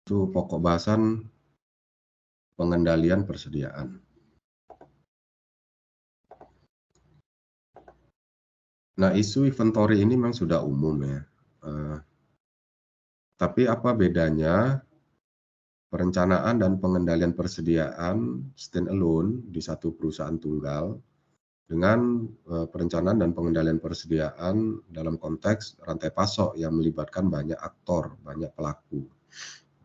Itu pokok bahasan pengendalian persediaan. Nah, isu inventory ini memang sudah umum ya. Tapi apa bedanya perencanaan dan pengendalian persediaan standalone di satu perusahaan tunggal dengan perencanaan dan pengendalian persediaan dalam konteks rantai pasok yang melibatkan banyak aktor, banyak pelaku,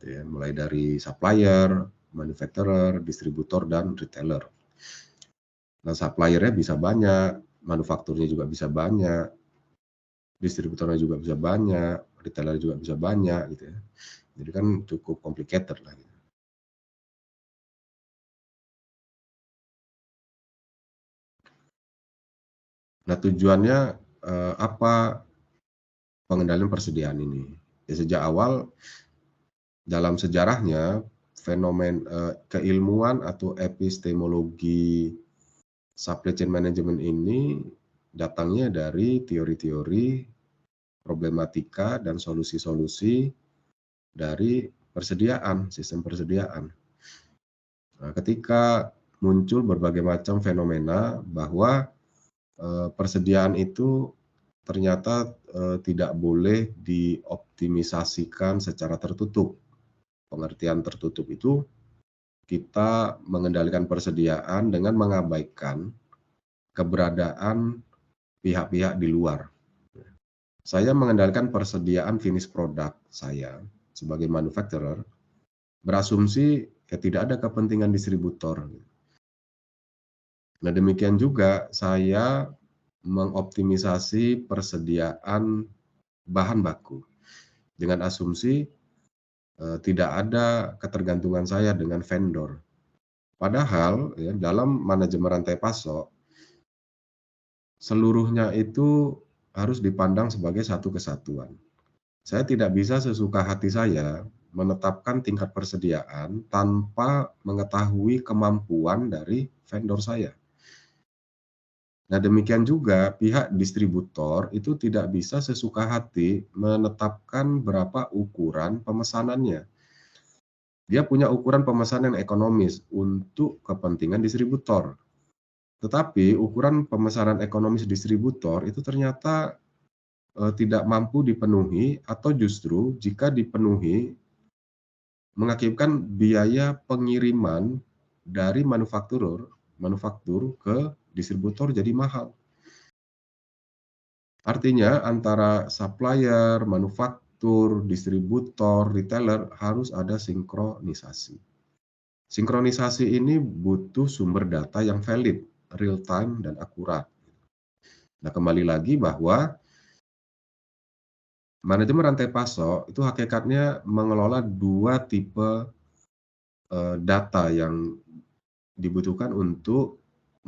ya, mulai dari supplier, manufacturer, distributor, dan retailer. Nah, suppliernya bisa banyak, manufakturnya juga bisa banyak, distributornya juga bisa banyak, retailer juga bisa banyak, gitu ya. Jadi kan cukup complicated lah. Gitu. Nah, tujuannya apa pengendalian persediaan ini? Ya, sejak awal dalam sejarahnya keilmuan atau epistemologi supply chain management ini datangnya dari teori-teori problematika dan solusi-solusi dari persediaan, sistem persediaan. Nah, ketika muncul berbagai macam fenomena bahwa persediaan itu ternyata tidak boleh dioptimisasikan secara tertutup. Pengertian tertutup itu kita mengendalikan persediaan dengan mengabaikan keberadaan pihak-pihak di luar. Saya mengendalikan persediaan finish product saya sebagai manufacturer, berasumsi ya tidak ada kepentingan distributor. Nah, demikian juga saya mengoptimisasi persediaan bahan baku dengan asumsi tidak ada ketergantungan saya dengan vendor. Padahal ya, dalam manajemen rantai pasok seluruhnya itu harus dipandang sebagai satu kesatuan. Saya tidak bisa sesuka hati saya menetapkan tingkat persediaan tanpa mengetahui kemampuan dari vendor saya. Nah, demikian juga pihak distributor itu tidak bisa sesuka hati menetapkan berapa ukuran pemesanannya. Dia punya ukuran pemesanan ekonomis untuk kepentingan distributor. Tetapi ukuran pemesanan ekonomis distributor itu ternyata tidak mampu dipenuhi atau justru jika dipenuhi mengakibatkan biaya pengiriman dari manufaktur ke distributor jadi mahal. Artinya antara supplier, manufaktur, distributor, retailer harus ada sinkronisasi. Sinkronisasi ini butuh sumber data yang valid, real time, dan akurat. Nah, kembali lagi bahwa manajemen rantai pasok itu hakikatnya mengelola dua tipe data yang dibutuhkan untuk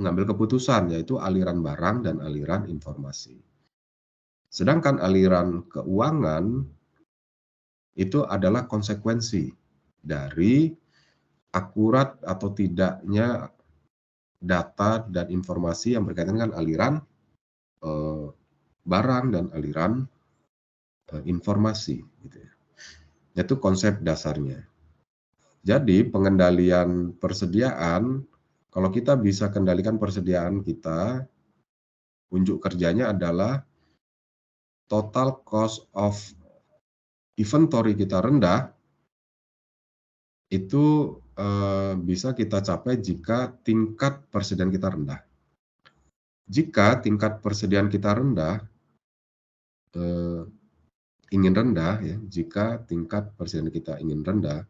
mengambil keputusan, yaitu aliran barang dan aliran informasi. Sedangkan aliran keuangan itu adalah konsekuensi dari akurat atau tidaknya data dan informasi yang berkaitan dengan aliran barang dan aliran informasi, gitu ya. Itu konsep dasarnya. Jadi pengendalian persediaan, kalau kita bisa kendalikan persediaan kita, unjuk kerjanya adalah total cost of inventory kita rendah, itu bisa kita capai jika tingkat persediaan kita rendah. Jika tingkat persediaan kita rendah, ingin rendah ya, jika tingkat persediaan kita ingin rendah,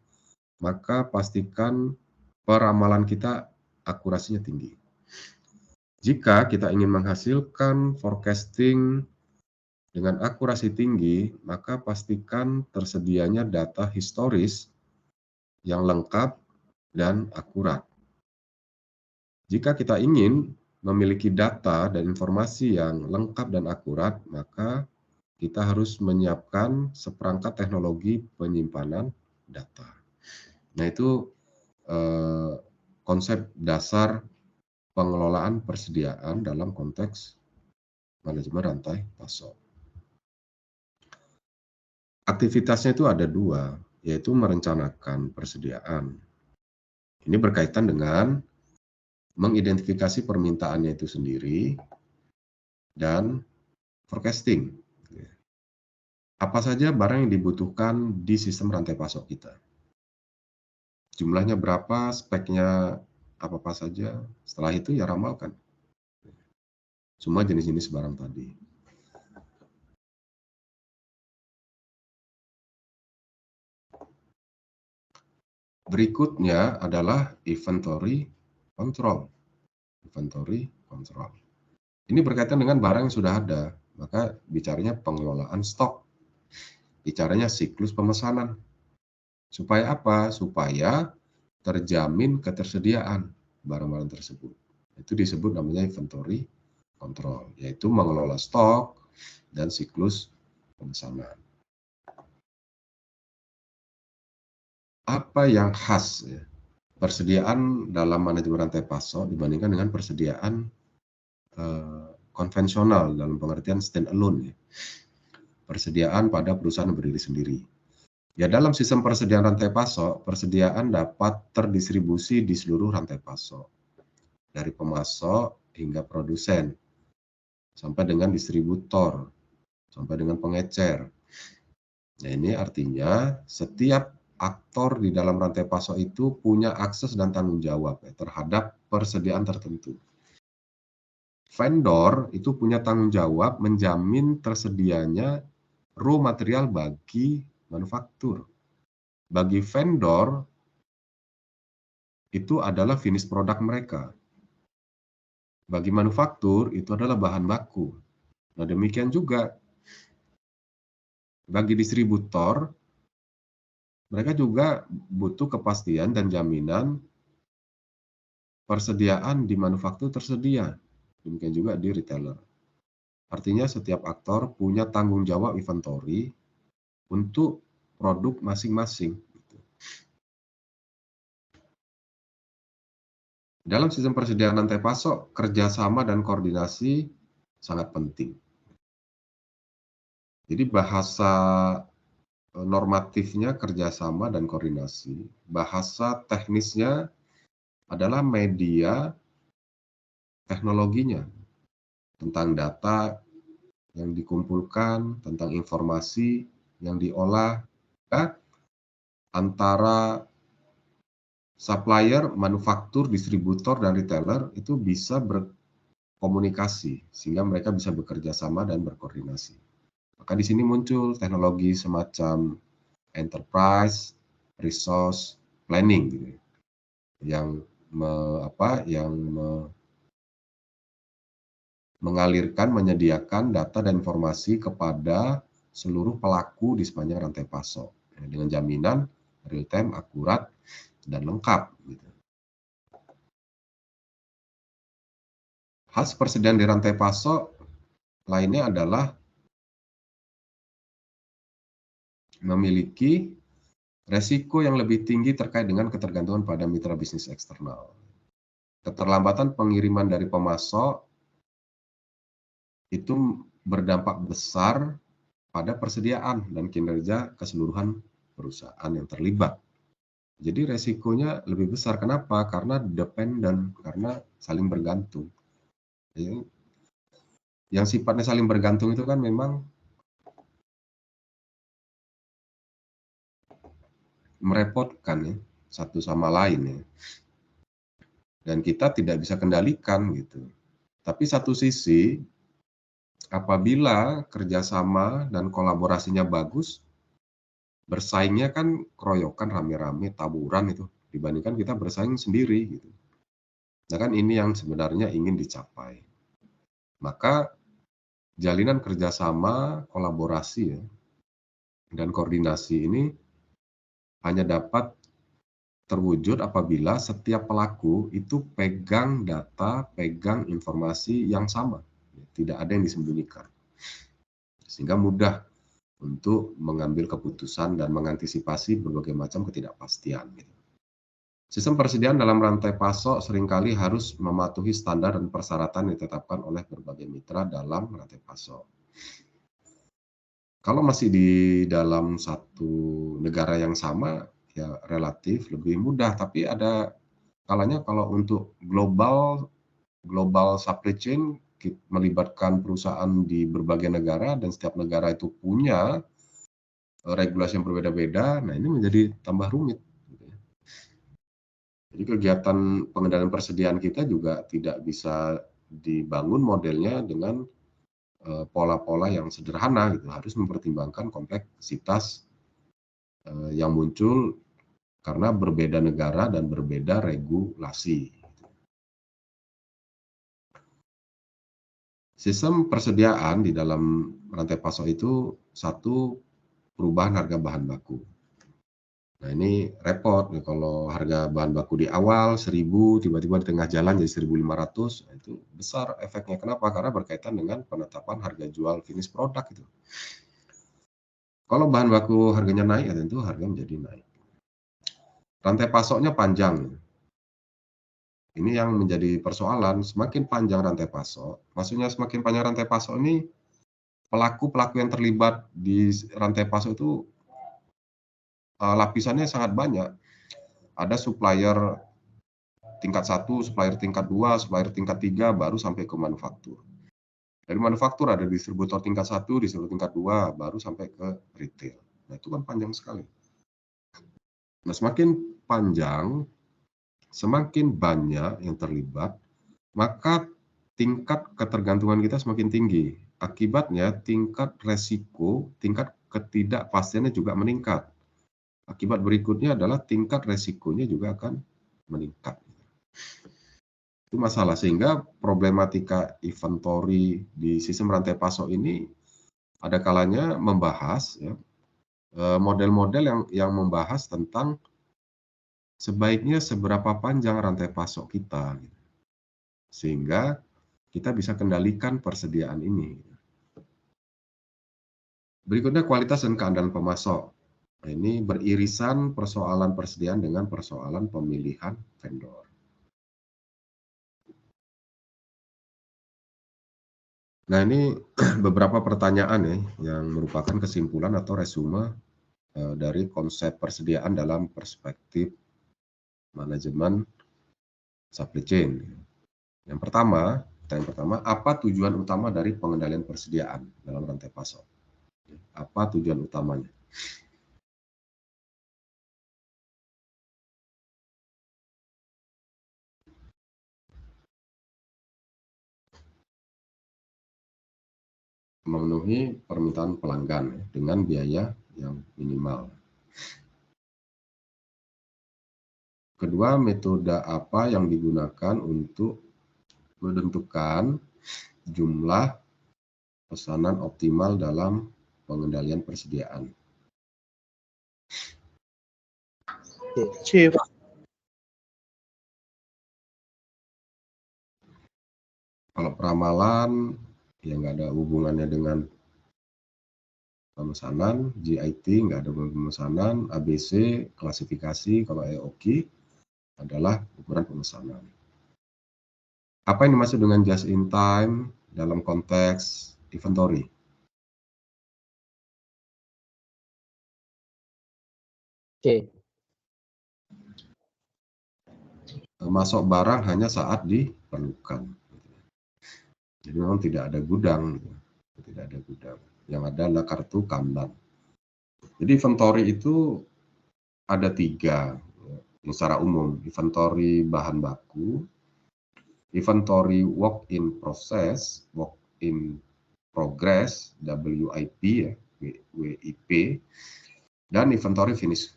maka pastikan peramalan kita akurasinya tinggi. Jika kita ingin menghasilkan forecasting dengan akurasi tinggi, maka pastikan tersedianya data historis yang lengkap dan akurat. Jika kita ingin memiliki data dan informasi yang lengkap dan akurat, maka kita harus menyiapkan seperangkat teknologi penyimpanan data. Nah, itu konsep dasar pengelolaan persediaan dalam konteks manajemen rantai pasok. Aktivitasnya itu ada dua. yaitu merencanakan persediaan. Ini berkaitan dengan mengidentifikasi permintaannya itu sendiri dan forecasting. Apa saja barang yang dibutuhkan di sistem rantai pasok kita. Jumlahnya berapa, speknya apa saja. Setelah itu ya ramalkan semua jenis-jenis barang tadi. Berikutnya adalah inventory control. Inventory control. Ini berkaitan dengan barang yang sudah ada, maka bicaranya pengelolaan stok. Bicaranya siklus pemesanan. Supaya apa? Supaya terjamin ketersediaan barang-barang tersebut. Itu disebut namanya inventory control, yaitu mengelola stok dan siklus pemesanan. Apa yang khas ya, persediaan dalam manajemen rantai pasok dibandingkan dengan persediaan konvensional dalam pengertian stand alone ya. Persediaan pada perusahaan yang berdiri sendiri. Ya, dalam sistem persediaan rantai pasok, persediaan dapat terdistribusi di seluruh rantai pasok. Dari pemasok hingga produsen, sampai dengan distributor, sampai dengan pengecer. Nah, ini artinya setiap aktor di dalam rantai pasok itu punya akses dan tanggung jawab ya, terhadap persediaan tertentu. Vendor itu punya tanggung jawab menjamin tersedianya raw material bagi manufaktur. Bagi vendor, itu adalah finish produk mereka. Bagi manufaktur, itu adalah bahan baku. Nah, demikian juga bagi distributor, mereka juga butuh kepastian dan jaminan persediaan di manufaktur tersedia. Demikian juga di retailer. Artinya setiap aktor punya tanggung jawab inventory untuk produk masing-masing. Dalam sistem persediaan rantai pasok, kerjasama dan koordinasi sangat penting. Jadi bahasa normatifnya kerjasama dan koordinasi. Bahasa teknisnya adalah media teknologinya, tentang data yang dikumpulkan, tentang informasi yang diolah, ya, antara supplier, manufaktur, distributor, dan retailer itu bisa berkomunikasi sehingga mereka bisa bekerja sama dan berkoordinasi. Maka di sini muncul teknologi semacam enterprise resource planning gitu, yang mengalirkan, menyediakan data dan informasi kepada seluruh pelaku di sepanjang rantai pasok dengan jaminan real time, akurat, dan lengkap. Gitu. Khas persediaan di rantai pasok lainnya adalah memiliki resiko yang lebih tinggi terkait dengan ketergantungan pada mitra bisnis eksternal. Keterlambatan pengiriman dari pemasok itu berdampak besar pada persediaan dan kinerja keseluruhan perusahaan yang terlibat. Jadi resikonya lebih besar. Kenapa? Karena dependen, karena saling bergantung. Yang sifatnya saling bergantung itu kan memang merepotkan ya, satu sama lain ya. Dan kita tidak bisa kendalikan gitu. Tapi satu sisi, apabila kerjasama dan kolaborasinya bagus, bersaingnya kan keroyokan, rame-rame, taburan itu, dibandingkan kita bersaing sendiri gitu. Nah kan ini yang sebenarnya ingin dicapai. Maka jalinan kerjasama, kolaborasi ya, dan koordinasi ini hanya dapat terwujud apabila setiap pelaku itu pegang data, pegang informasi yang sama. Tidak ada yang disembunyikan. Sehingga mudah untuk mengambil keputusan dan mengantisipasi berbagai macam ketidakpastian. Sistem persediaan dalam rantai pasok seringkali harus mematuhi standar dan persyaratan yang ditetapkan oleh berbagai mitra dalam rantai pasok. Kalau masih di dalam satu negara yang sama ya relatif lebih mudah, tapi ada kalanya kalau untuk global supply chain melibatkan perusahaan di berbagai negara dan setiap negara itu punya regulasi yang berbeda-beda, nah ini menjadi tambah rumit. Jadi kegiatan pengendalian persediaan kita juga tidak bisa dibangun modelnya dengan pola-pola yang sederhana gitu, harus mempertimbangkan kompleksitas yang muncul karena berbeda negara dan berbeda regulasi. Sistem persediaan di dalam rantai pasok itu satu, perubahan harga bahan baku. Nah ini repot nih kalau harga bahan baku di awal 1.000, tiba-tiba di tengah jalan jadi 1.500, nah itu besar efeknya. Kenapa? Karena berkaitan dengan penetapan harga jual finish produk itu. Kalau bahan baku harganya naik, ya tentu harga menjadi naik. Rantai pasoknya panjang. Ini yang menjadi persoalan, semakin panjang rantai pasok, maksudnya semakin panjang rantai pasok ini, pelaku-pelaku yang terlibat di rantai pasok itu lapisannya sangat banyak. Ada supplier tingkat 1, supplier tingkat 2, supplier tingkat 3, baru sampai ke manufaktur. Dari manufaktur ada distributor tingkat 1, distributor tingkat 2, baru sampai ke retail. Nah itu kan panjang sekali. Nah semakin panjang, semakin banyak yang terlibat, maka tingkat ketergantungan kita semakin tinggi. Akibatnya tingkat resiko, tingkat ketidakpastiannya juga meningkat. Akibat berikutnya adalah tingkat resikonya juga akan meningkat. Itu masalah, sehingga problematika inventory di sistem rantai pasok ini ada kalanya membahas ya, model-model yang membahas tentang sebaiknya seberapa panjang rantai pasok kita, sehingga kita bisa kendalikan persediaan ini. Berikutnya kualitas dan keandalan pemasok. Nah, ini beririsan persoalan persediaan dengan persoalan pemilihan vendor. Nah ini beberapa pertanyaan ya yang merupakan kesimpulan atau resume dari konsep persediaan dalam perspektif manajemen supply chain. Yang pertama, apa tujuan utama dari pengendalian persediaan dalam rantai pasok? Apa tujuan utamanya? Memenuhi permintaan pelanggan ya, dengan biaya yang minimal. Kedua, metode apa yang digunakan untuk menentukan jumlah pesanan optimal dalam pengendalian persediaan? Chief. Kalau peramalan, ya nggak ada hubungannya dengan pemesanan. GIT nggak ada hubungan pemesanan. ABC klasifikasi, kalau EOQ adalah ukuran pemesanan. Apa yang dimaksud dengan just in time dalam konteks inventory? Oke. Masuk barang hanya saat diperlukan. Jadi memang tidak ada gudang, tidak ada gudang. Yang ada adalah kartu Kanban. Jadi inventory itu ada 3 secara umum: inventory bahan baku, inventory work in process, work in progress, WIP ya, WIP, dan inventory finish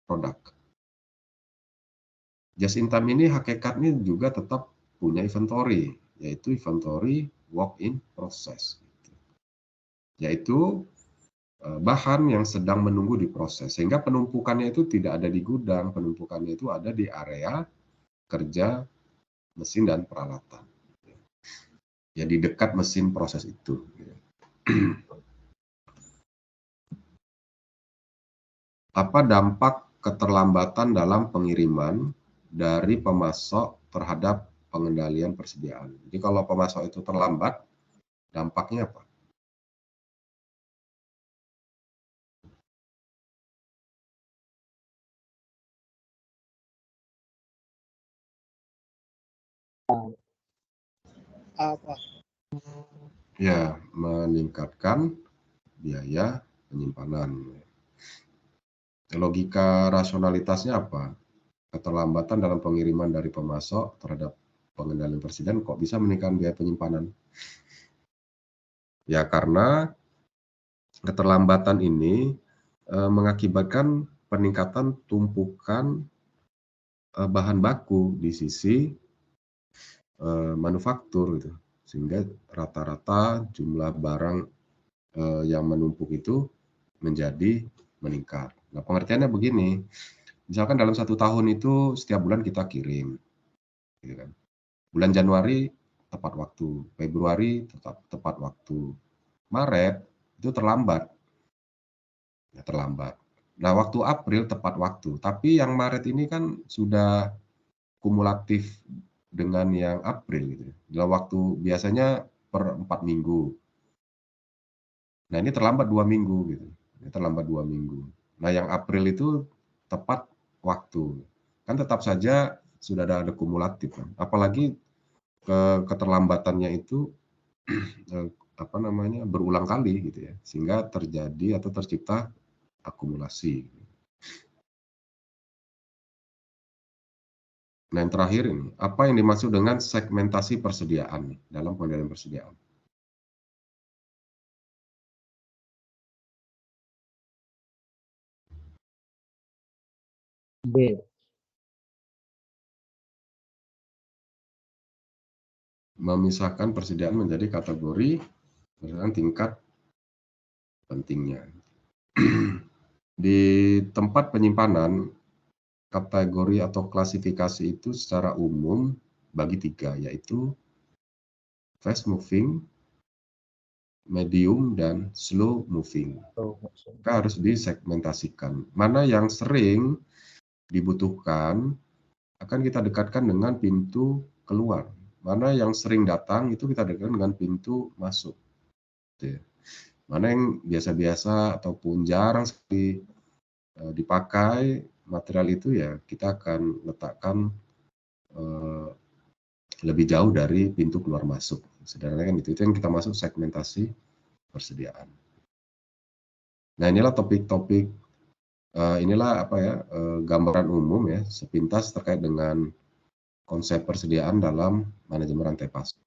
product. Just in time ini hakikatnya juga tetap punya inventory, yaitu inventory work in process, yaitu bahan yang sedang menunggu diproses, sehingga penumpukannya itu tidak ada di gudang, penumpukannya itu ada di area kerja mesin dan peralatan, ya di dekat mesin proses itu. Apa dampak keterlambatan dalam pengiriman dari pemasok terhadap pengendalian persediaan? Jadi kalau pemasok itu terlambat, dampaknya apa? apa? Ya, meningkatkan biaya penyimpanan. Logika rasionalitasnya apa? Keterlambatan dalam pengiriman dari pemasok terhadap pengendalian presiden kok bisa meningkatkan biaya penyimpanan? Ya karena keterlambatan ini mengakibatkan peningkatan tumpukan bahan baku di sisi manufaktur gitu. Sehingga rata-rata jumlah barang yang menumpuk itu menjadi meningkat. Nah, pengertiannya begini, misalkan dalam 1 tahun itu setiap bulan kita kirim, gitu kan. Bulan Januari tepat waktu, Februari tepat waktu, Maret itu terlambat, ya terlambat. Nah, waktu April tepat waktu, tapi yang Maret ini kan sudah kumulatif dengan yang April gitu. Dalam waktu biasanya per 4 minggu. Nah, ini terlambat 2 minggu gitu. Ini terlambat 2 minggu. Nah, yang April itu tepat waktu. Kan tetap saja sudah ada kumulatif kan. Apalagi keterlambatannya itu apa namanya berulang kali gitu ya, sehingga terjadi atau tercipta akumulasi. Nah, yang terakhir ini, apa yang dimaksud dengan segmentasi persediaan nih, dalam pengendalian persediaan? B. Memisahkan persediaan menjadi kategori berdasarkan tingkat pentingnya. Di tempat penyimpanan, kategori atau klasifikasi itu secara umum bagi 3, yaitu fast moving, medium, dan slow moving. Maka harus disegmentasikan. Mana yang sering dibutuhkan akan kita dekatkan dengan pintu keluar. Mana yang sering datang itu kita dekatkan dengan pintu masuk. Mana yang biasa-biasa ataupun jarang sekali dipakai material itu ya kita akan letakkan lebih jauh dari pintu keluar masuk. Sederhananya kan itu yang kita masuk segmentasi persediaan. Nah, inilah topik-topik inilah apa ya gambaran umum ya sepintas terkait dengan konsep persediaan dalam manajemen rantai pasok.